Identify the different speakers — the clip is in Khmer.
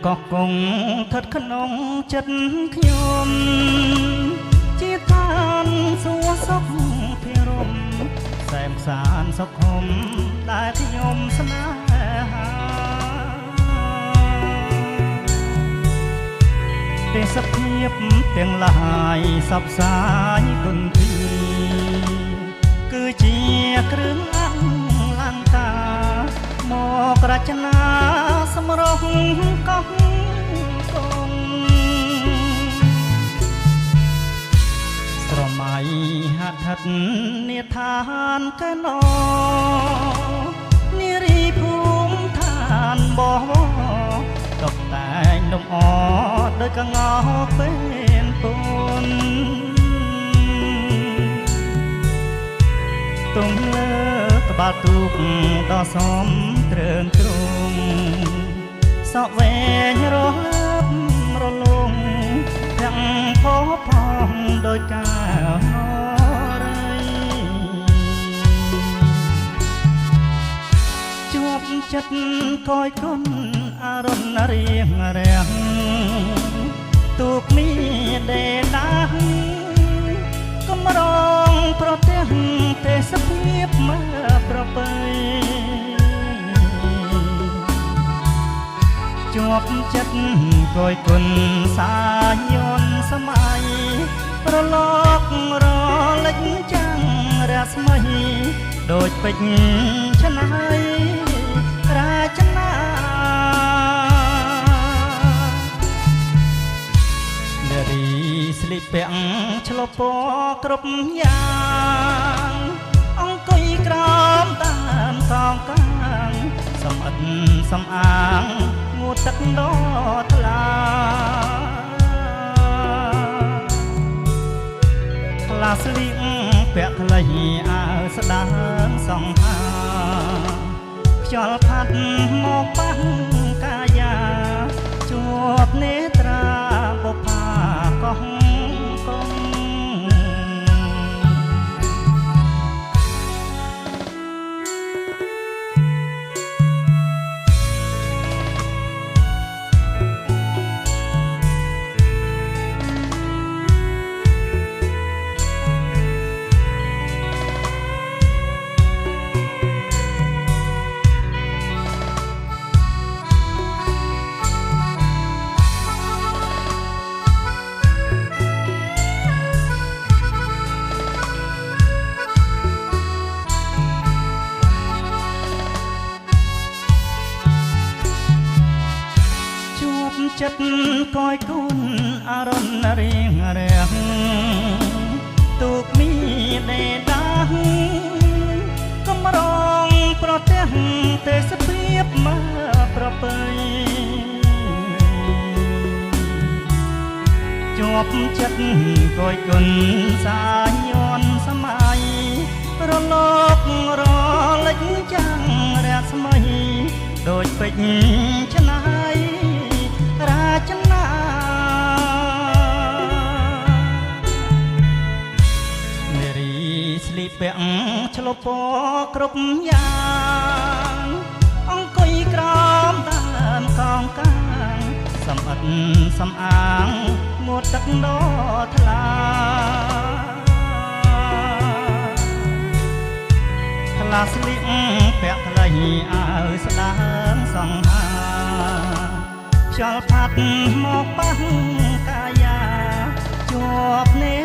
Speaker 1: ក៏គង់ថិតក្នុងចិត្តខ្ញុំជាឋានសួគ៌សុខភិរមសែមសានសុខហមដែលខ្ញុំស្នេហាទេសភាពទាំងឡាយសពសាយគុណទីគឺជាគ្រឿងអលង្ការមករចនាសម្រុះកោះកងស្រមៃហដ្ឋិតនេឋានកែណោនារីភូមិឋានបោះតុបតែងលំអដោយកងោពេលពុនទងលើក្បាលទូកដ៏សមត្រើងទ្រង់សក់វែងរលើបរលងទាំងផោផងដោយការហរីជាប់ចិត្តកយគុណអរុណរៀងរាំងទូកមានដេដាកំរងប្រទេសទេសភាពមើប្រពៃជាប់ចិត្តកយគុណសាយន្តសម័យប្រឡករលិចចាំងរាស្មីដូចពេជ្រឆ្នៃរាជនានារីស្លៀកពាក់ឆ្លុះពណ៌គ្រប់យ៉ាងអង្គុយក្រោមតាមសងកាងសំអិតសំអាងងូតទឹកដ៏ថ្លាខ្លះស្លៀកពាក់ខ្លីអើស្ដាងសង្ហាខ្យល់ផាត់មកប៉ះកាយាជួបនេត្រាបុប្ផាកោះកងចិត្តកយគុណអរុណរៀងរាំងទូកមានដេដាកំរងប្រទេសទេសភាពមើប្រពៃជាប់ចិត្តកយគុណសាយន្តសម័យរលករលិចចាំងរាស្មីដូចពេជ្រឆ្នៃរាជនានារីស្លៀកពាក់ឆ្លុះពណ៌គ្រប់យ៉ាងអង្គុយក្រោមតាមកងកាងសំអិតសំអាងងូតទឹកដ៏ថ្លាខ្លះស្លៀកពាក់ខ្លីអើស្ដាងសង្ហាខ្យល់ផាត់មកប៉ះកាយាជាប់នេ